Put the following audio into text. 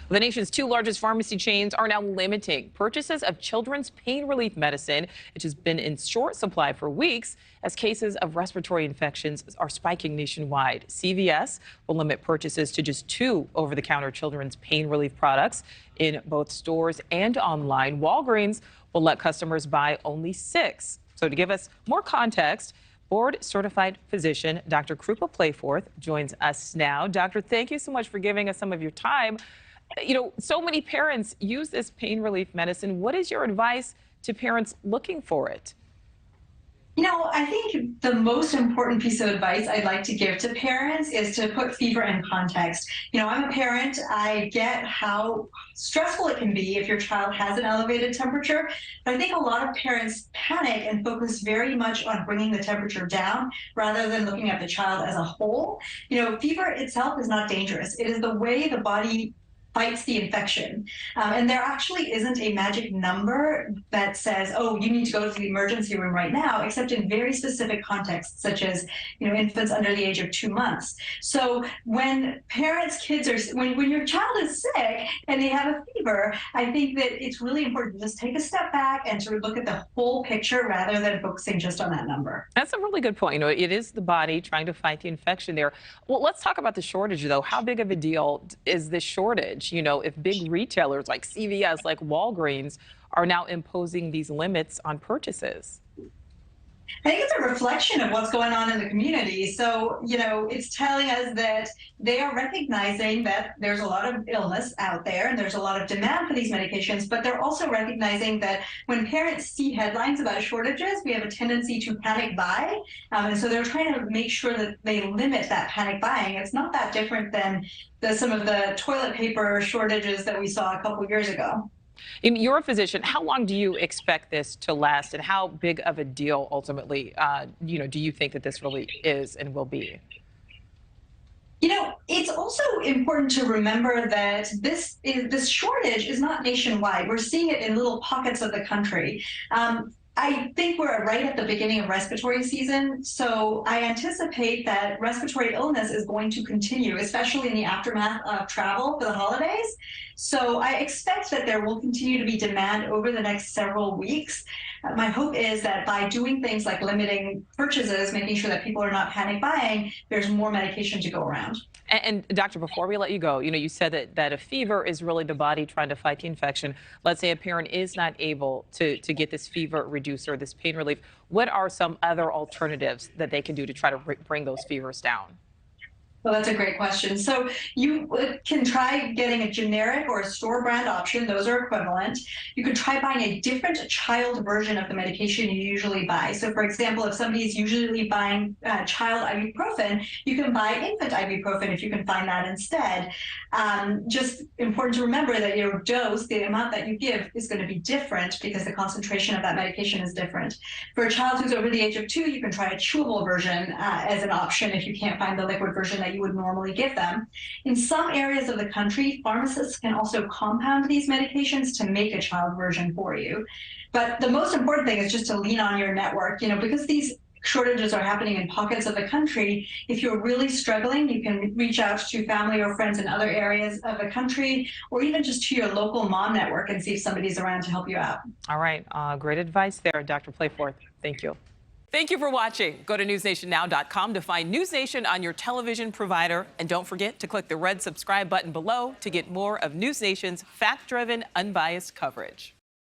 The nation's two largest pharmacy chains are now limiting purchases of children's pain relief medicine, which has been in short supply for weeks as cases of respiratory infections are spiking nationwide. CVS will limit purchases to just two over-the-counter children's pain relief products in both stores and online. Walgreens will let customers buy only 6. So to give us more context, board-certified physician Dr. Krupa Playforth joins us now. Doctor, thank you so much for giving us some of your time. You know, so many parents use this pain relief medicine. What is your advice to parents looking for it? You know, I think the most important piece of advice I'd like to give to parents is to put fever in context. You know, I'm a parent. I get how stressful it can be if your child has an elevated temperature. But I think a lot of parents panic and focus very much on bringing the temperature down rather than looking at the child as a whole. You know, fever itself is not dangerous. It is the way the body fights the infection. And there actually isn't a magic number that says, oh, you need to go to the emergency room right now, except in very specific contexts, such as, you know, infants under the age of 2 months. So when when your child is sick and they have a fever, I think that it's really important to just take a step back and sort of look at the whole picture rather than focusing just on that number. That's a really good point. You know, it is the body trying to fight the infection there. Well, let's talk about the shortage, though. How big of a deal is this shortage? You know, if big retailers like CVS, like Walgreens, are now imposing these limits on purchases? I think it's a reflection of what's going on in the community. So, you know, it's telling us that they are recognizing that there's a lot of illness out there and there's a lot of demand for these medications, but they're also recognizing that when parents see headlines about shortages, we have a tendency to panic buy. And so they're trying to make sure that they limit that panic buying. It's not that different than some of the toilet paper shortages that we saw a couple years ago. You're a physician. How long do you expect this to last, and how big of a deal ultimately, you know, do you think that this really is and will be? You know, it's also important to remember that this shortage is not nationwide. We're seeing it in little pockets of the country. I think we're right at the beginning of respiratory season, so I anticipate that respiratory illness is going to continue, especially in the aftermath of travel for the holidays. So I expect that there will continue to be demand over the next several weeks. My hope is that by doing things like limiting purchases, making sure that people are not panic buying, there's more medication to go around. And doctor, before we let you go, you know, you said that a fever is really the body trying to fight the infection. Let's say a parent is not able to get this fever reducer, this pain relief. What are some other alternatives that they can do to try to bring those fevers down? Well, that's a great question. So you can try getting a generic or a store brand option. Those are equivalent. You could try buying a different child version of the medication you usually buy. So for example, if somebody is usually buying child ibuprofen, you can buy infant ibuprofen if you can find that instead. Just important to remember that your dose, the amount that you give, is going to be different because the concentration of that medication is different. For a child who's over the age of 2, you can try a chewable version as an option if you can't find the liquid version that you would normally give them. In some areas of the country, pharmacists can also compound these medications to make a child version for you. But the most important thing is just to lean on your network, you know, because these shortages are happening in pockets of the country. If you're really struggling, you can reach out to family or friends in other areas of the country, or even just to your local mom network and see if somebody's around to help you out. All right. Great advice there, Dr. Playforth. Thank you. Thank you for watching. Go to newsnationnow.com to find NewsNation on your television provider. And don't forget to click the red subscribe button below to get more of NewsNation's fact-driven, unbiased coverage.